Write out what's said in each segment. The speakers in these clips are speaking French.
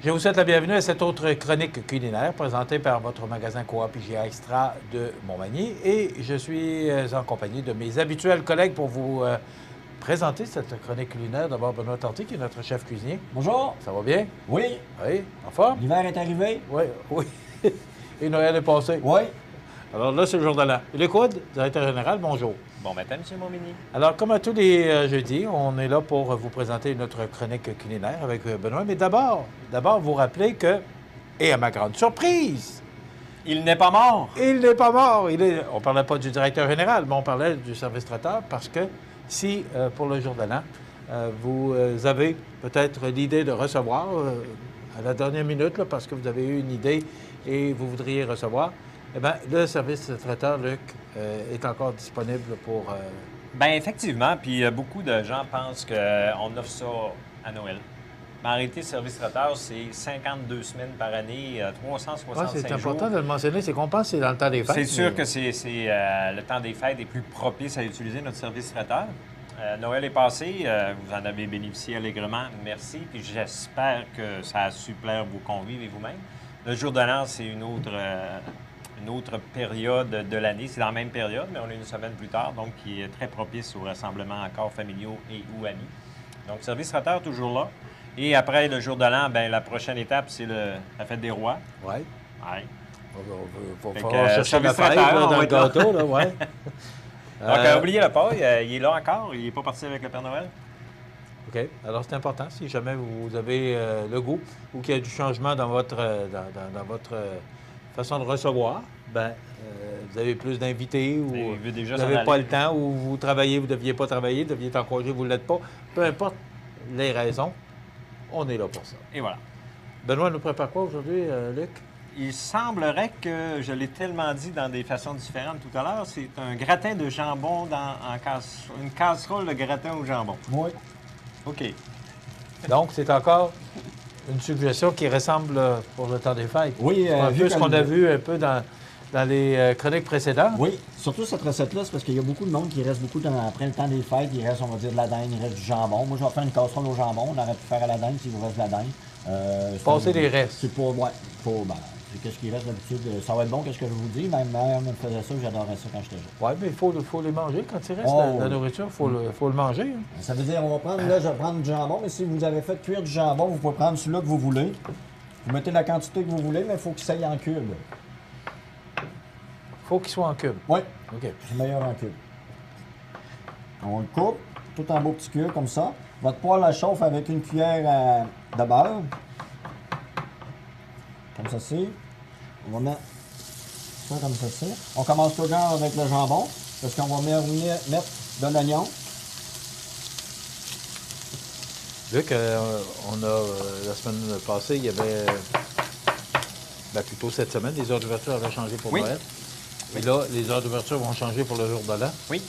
Je vous souhaite la bienvenue à cette autre chronique culinaire présentée par votre magasin Coop IGA Extra de Montmagny. Et je suis en compagnie de mes habituels collègues pour vous présenter cette chronique culinaire. D'abord, Benoît Tanti, qui est notre chef cuisinier. Bonjour. Ça va bien? Oui. Oui. En forme? L'hiver est arrivé? Oui. Oui. Et Noël est passé? Oui. Alors là, c'est le jour de l'an. Le Coude, directeur général, bonjour. Bon matin, M. Montmini. Alors, comme à tous les jeudis, on est là pour vous présenter notre chronique culinaire avec Benoît. Mais d'abord, vous rappeler que, et à ma grande surprise, Il n'est pas mort. il n'est pas mort. On ne parlait pas du directeur général, mais on parlait du service traiteur parce que si, pour le jour de l'an, vous avez peut-être l'idée de recevoir à la dernière minute, là, parce que vous avez eu une idée et vous voudriez recevoir, eh bien, le service traiteur, Luc, est encore disponible pour... Bien, effectivement, puis beaucoup de gens pensent qu'on offre ça à Noël. Mais en réalité, le service traiteur, c'est 52 semaines par année, 365 Oui, c'est jours. important de le mentionner, c'est qu'on pense que c'est dans le temps des fêtes. C'est sûr mais- que c'est le temps des fêtes est plus propice à utiliser notre service traiteur. Noël est passé, vous en avez bénéficié allègrement, merci. Puis j'espère que ça a su plaire vos convives et vous-même. Le jour de l'an, c'est une autre période de l'année. C'est dans la même période, mais on est une semaine plus tard, donc qui est très propice aux rassemblements encore familiaux et ou amis. Donc, service traiteur toujours là. Et après le jour de l'an, bien, la prochaine étape, c'est la fête des rois. Oui. Ouais. On Fait va que, chercher la service paille traiteur, là, on dans va le être là. gâteau, là, ouais. Donc, oubliez la paille, il est là encore, il n'est pas parti avec le Père Noël. OK. Alors, c'est important. Si jamais vous avez le goût ou qu'il y a du changement dans votre, dans votre façon de recevoir, ben vous avez plus d'invités ou Il veut déjà vous s'en n'avez pas aller. le temps ou vous travaillez, vous ne deviez pas travailler, vous deviez être en congé, vous ne l'êtes pas. Peu importe les raisons, on est là pour ça. Et voilà. Benoît nous prépare quoi aujourd'hui, Luc? Il semblerait que, je l'ai tellement dit dans des façons différentes tout à l'heure, c'est un gratin de jambon une casserole de gratin au jambon. Oui. OK. Donc, c'est encore une suggestion qui ressemble pour le temps des fêtes. Oui, C'est un vu peu ce comme- qu'on a vu un peu dans les chroniques précédentes. Oui. Surtout cette recette-là, c'est parce qu'il y a beaucoup de monde qui reste beaucoup après le temps des fêtes. Il reste, on va dire, de la dinde, il reste du jambon. Moi, je vais faire une casserole au jambon. On aurait pu faire à la dinde s'il vous reste de la dinde. Passer les restes. C'est pour, ouais, c'est qu'est-ce qui reste d'habitude. Ça va être bon, qu'est-ce que je vous dis. Ma mère me faisait ça, j'adorais ça quand j'étais jeune. Oui, mais il faut les manger. Quand il reste Oh, la oui. nourriture, il faut le manger. Hein. Ça veut dire, on va prendre, là, je vais prendre du jambon, mais si vous avez fait cuire du jambon, vous pouvez prendre celui-là que vous voulez. Vous mettez la quantité que vous voulez, mais il faut qu'il s'aille en cube. Il faut qu'il soit en cube. Oui, OK. c'est meilleur en cube. On le coupe, tout en beaux petits cubes, comme ça. Votre poêle la chauffe avec une cuillère de beurre. Comme ceci. On va mettre ça comme ceci. On commence toujours avec le jambon, parce qu'on va mettre de l'oignon. Luc, on a, la semaine passée, il y avait, plutôt cette semaine, les heures d'ouverture avaient changé pour Oui. Noël. Et là, les heures d'ouverture vont changer pour le jour de l'an. Oui.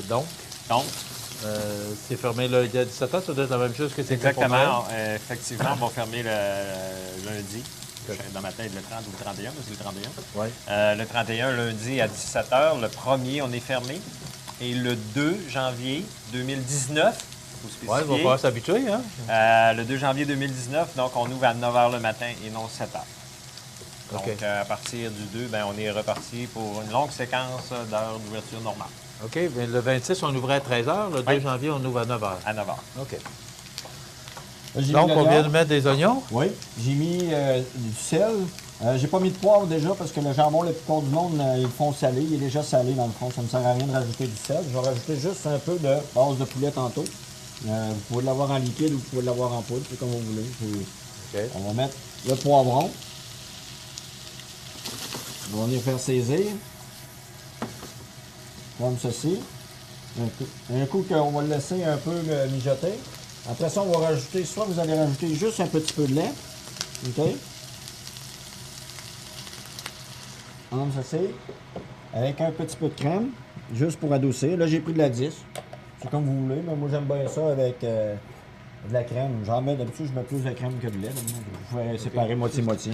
Donc, Donc, c'est fermé lundi à 17 h. Ça doit être la même chose que c'était pour Noël. exactement. Effectivement, on va fermer le lundi. Dans ma tête, le 30 ou le 31, mais c'est le 31. Oui. Le 31, lundi à 17 h. Le 1er, on est fermé. Et le 2 janvier 2019, faut Oui, il spécifier. va falloir s'habituer, hein? Le 2 janvier 2019, donc on ouvre à 9 h le matin et non 7 h. Donc, OK. à partir du 2, ben, on est reparti pour une longue séquence d'heures d'ouverture normale, OK. Mais le 26, on ouvrait à 13 h. Le 2 Oui. janvier, on ouvre à 9 h. à 9 h. OK. Là, j'ai Donc, mis on l'oignon. vient de mettre des oignons. Oui, j'ai mis du sel. J'ai pas mis de poivre déjà parce que le jambon le plus con du monde, ils le font salé. Il est déjà salé dans le fond. Ça ne sert à rien de rajouter du sel. Je vais rajouter juste un peu de base de poulet tantôt. Vous pouvez l'avoir en liquide ou vous pouvez l'avoir en poudre, c'est comme vous voulez. OK. On va mettre le poivron. On va venir faire saisir. Comme ceci. Un coup qu'on va le laisser un peu mijoter. Après ça, on va rajouter, soit vous allez rajouter juste un petit peu de lait. OK? Comme ceci. Avec un petit peu de crème, juste pour adoucir. Là, j'ai pris de la 10. C'est comme vous voulez, mais moi, j'aime bien ça avec de la crème. J'en mets, d'habitude, je mets plus de crème que de lait. Donc, je vais séparer moitié-moitié.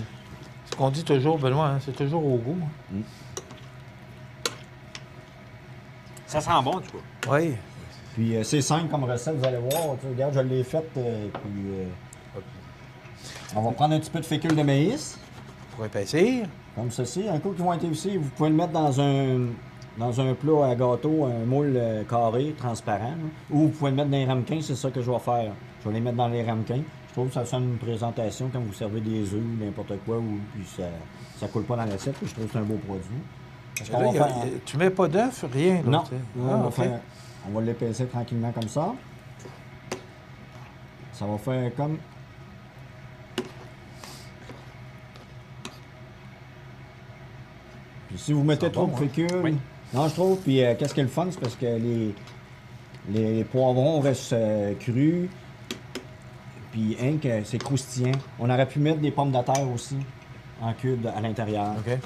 Ce qu'on dit toujours, Benoît, hein, c'est toujours au goût. Ça sent bon, du coup. Oui. Puis c'est simple comme recette, vous allez voir. Tu sais, regarde, je l'ai faite. On va prendre un petit peu de fécule de maïs, Pour épaissir. comme ceci. Un coup qu'ils vont être épaissés, vous pouvez le mettre dans un plat à gâteau, un moule carré, transparent. Là. Ou vous pouvez le mettre dans les ramequins, c'est ça que je vais faire. Je vais les mettre dans les ramequins. Je trouve que ça sonne une présentation quand vous servez des œufs ou n'importe quoi, puis ça coule pas dans l'assiette. Je trouve que c'est un beau produit. Parce qu'on va faire... Tu mets pas d'œuf, rien? Là, Non, tu sais. on va l'épaissir tranquillement comme ça. Ça va faire comme... Puis si vous mettez trop de fécule... Oui. Non, je trouve. Puis qu'est-ce qui est le fun, c'est parce que les poivrons restent crus. Puis c'est croustillant. On aurait pu mettre des pommes de terre aussi en cube à l'intérieur. OK.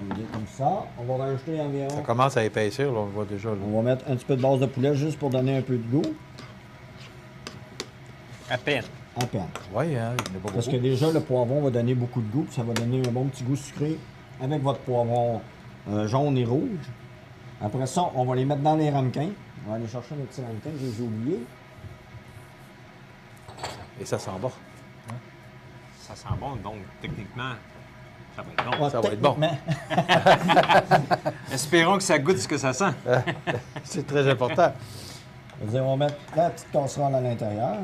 On va dire comme ça. On va rajouter Ça environ... commence à épaissir, là, on le voit déjà. Là. On va mettre un petit peu de base de poulet juste pour donner un peu de goût. À peine. À peine. Oui, hein, il n'y en a pas Parce que beaucoup. déjà, le poivron va donner beaucoup de goût, puis ça va donner un bon petit goût sucré avec votre poivron jaune et rouge. Après ça, on va les mettre dans les ramequins. On va aller chercher les petits ramequins que j'ai oubliés. Et ça sent bon. Ça sent bon, donc techniquement, ça va être bon. Ouais, ça va être bon. techniquement. Espérons que ça goûte ce que ça sent. C'est très important. On va mettre la petite casserole à l'intérieur.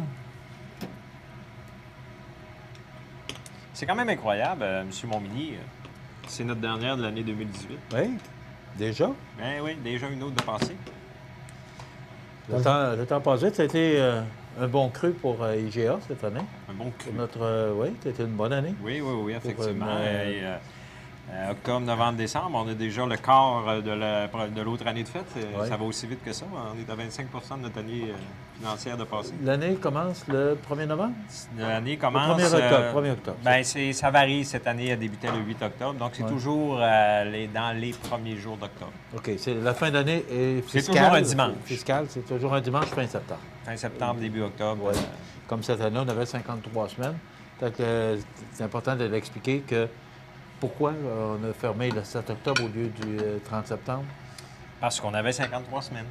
C'est quand même incroyable, M. Montmini. C'est notre dernière de l'année 2018. Oui, déjà. Ben oui, déjà une autre de passée. Le temps passé, ça a été un bon cru pour IGA cette année. Un bon cru. Pour notre, oui, c'était une bonne année. Oui, oui, oui, effectivement. Pour, Et, octobre, novembre, décembre, on a déjà le quart de l'autre année de fête. Ouais. Ça va aussi vite que ça. On est à 25 de notre année financière de passé. L'année commence le 1er novembre? L'année Le commence... 1er octobre. 1er octobre. Ben, ça varie. Cette année, elle débutait le 8 octobre. Donc, c'est Ouais. toujours dans les premiers jours d'octobre. OK. La fin d'année est C'est fiscale. toujours un dimanche. Fiscale, c'est toujours un dimanche fin septembre. Fin septembre, début octobre. Ouais. Comme cette année, on avait 53 semaines. Donc, c'est important de l'expliquer que pourquoi on a fermé le 7 octobre au lieu du 30 septembre. Parce qu'on avait 53 semaines.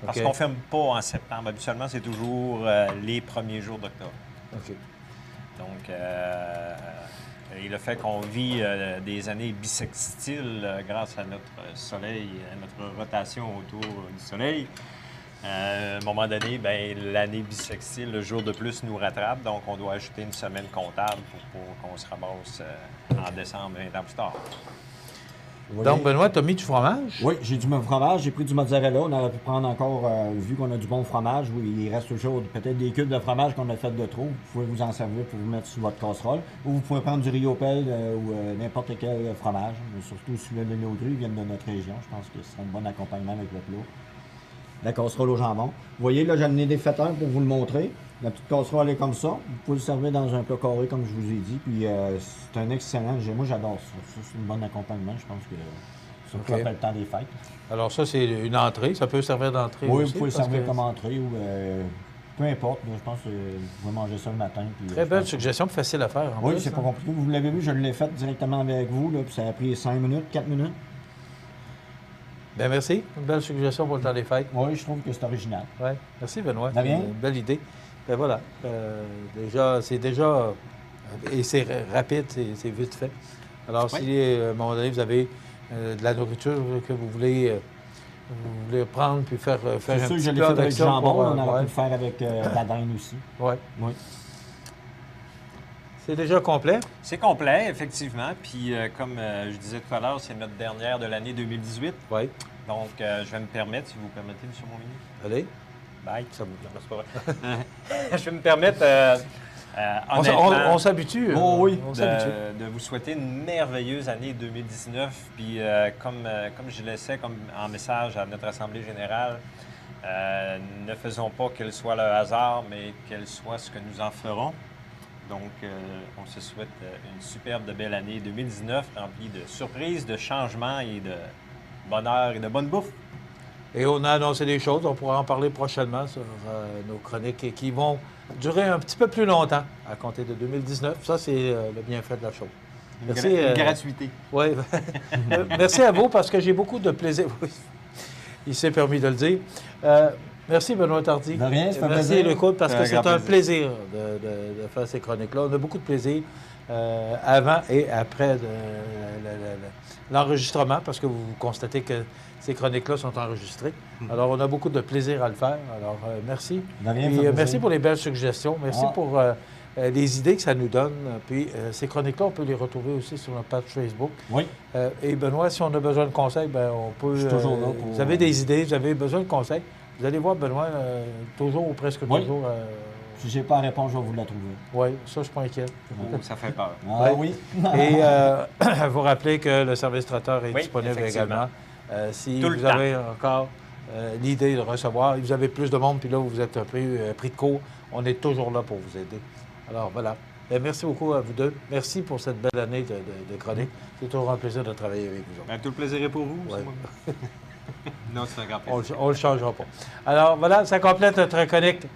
Parce OK. qu'on ne ferme pas en septembre. Habituellement, c'est toujours les premiers jours d'octobre. OK. Donc, et le fait qu'on vit des années bissextiles grâce à notre soleil, à notre rotation autour du soleil, à un moment donné, ben, l'année bissextile, le jour de plus nous rattrape. Donc, on doit ajouter une semaine comptable pour qu'on se ramasse en décembre 20 ans plus tard. Donc, Benoît, tu as mis du fromage? Oui, j'ai du fromage, j'ai pris du mozzarella. On aurait pu prendre encore, vu qu'on a du bon fromage, oui, il reste toujours peut-être des cubes de fromage qu'on a fait de trop. Vous pouvez vous en servir pour vous mettre sur votre casserole. Ou vous pouvez prendre du Riopelle ou n'importe quel fromage. Mais surtout celui de nos ils viennent de notre région. Je pense que ce serait un bon accompagnement avec le plat. La casserole au jambon. Vous voyez, là, j'ai amené des faiteurs pour vous le montrer. La petite casserole est comme ça. Vous pouvez le servir dans un plat carré, comme je vous ai dit. Puis c'est un excellent. Moi, j'adore ça. Ça, c'est un bon accompagnement. Je pense que surtout OK. après le temps des fêtes. Alors, ça, c'est une entrée. Ça peut servir d'entrée Oui, aussi. vous pouvez le parce servir que- comme entrée ou peu importe. Mais je pense que vous pouvez manger ça le matin. Puis, Très je belle pense que- suggestion, puis facile à faire. en Oui, plus, c'est hein. pas compliqué. Vous l'avez vu, je l'ai fait directement avec vous. Là, puis ça a pris 5 minutes, 4 minutes. Bien, merci. Une belle suggestion pour le temps des fêtes. Oui, je trouve que c'est original. Oui. Merci, Benoît. De rien. Une belle idée. Ben voilà. C'est déjà. Et c'est rapide, c'est vite fait. Alors, Oui. si à un moment donné, vous avez de la nourriture que vous voulez prendre puis faire un C'est sûr que petit je l'ai plat fait avec du ça jambon. pour, On aurait ouais. pu le faire avec de la dinde aussi. Ouais. Oui. C'est déjà complet. C'est complet, effectivement. Puis, comme je disais tout à l'heure, c'est notre dernière de l'année 2018. Oui. Donc, je vais me permettre, si vous permettez, M. Montmini. Allez. Bye. Ça vous... Non, c'est pas vrai. Je vais me permettre, On s'habitue. Oh oui. On s'habitue. de vous souhaiter une merveilleuse année 2019. Puis, comme je laissais comme en message à notre Assemblée générale, ne faisons pas qu'elle soit le hasard, mais qu'elle soit ce que nous en ferons. Donc, on se souhaite une superbe de belle année 2019, remplie de surprises, de changements et de bonheur et de bonne bouffe. Et on a annoncé des choses. On pourra en parler prochainement sur nos chroniques et qui vont durer un petit peu plus longtemps à compter de 2019. Ça, c'est le bienfait de la chose. Merci. Une gratuité. Oui. Merci à vous parce que j'ai beaucoup de plaisir. Oui. Il s'est permis de le dire. Merci, Benoît Tardy. De rien, ça fait Merci, plaisir. Luc, parce que C'est un c'est grand un plaisir de faire ces chroniques-là. On a beaucoup de plaisir avant et après l'enregistrement, parce que vous constatez que ces chroniques-là sont enregistrées. Alors, on a beaucoup de plaisir à le faire. Alors, merci. De rien, Puis, ça fait merci plaisir. pour les belles suggestions. Merci Ah. pour les idées que ça nous donne. Puis, ces chroniques-là, on peut les retrouver aussi sur notre page Facebook. Oui. Et Benoît, si on a besoin de conseils, ben on peut. Je suis toujours là pour- Vous avez des idées, vous avez besoin de conseils. Vous allez voir Benoît toujours ou presque Oui. toujours. Si j'ai pas la réponse, je vais vous la trouver. Oui, ça, je suis pas inquiet. Oh, ça fait peur. Ah Oui. oui. Et vous rappelez que le service traiteur est Oui, disponible effectivement. également. Si Tout le vous temps. avez encore l'idée de recevoir, vous avez plus de monde, puis là, vous êtes un peu pris de court, on est toujours là pour vous aider. Alors, voilà. Merci beaucoup à vous deux. Merci pour cette belle année de chronique. C'est toujours un plaisir de travailler avec vous autres. Ben, tout le plaisir est pour vous. Ouais. c'est moi. Non, c'est un grand On plaisir. ne le changera pas. Alors, voilà, ça complète notre chronique.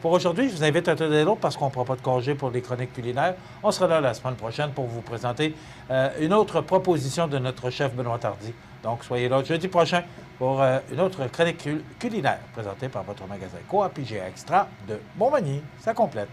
Pour aujourd'hui, je vous invite à tenir l'autre parce qu'on ne prend pas de congé pour les chroniques culinaires. On sera là la semaine prochaine pour vous présenter une autre proposition de notre chef Benoît Tardy. Donc, soyez là jeudi prochain pour une autre chronique culinaire présentée par votre magasin Coop IGA Extra de Montmagny. Ça complète.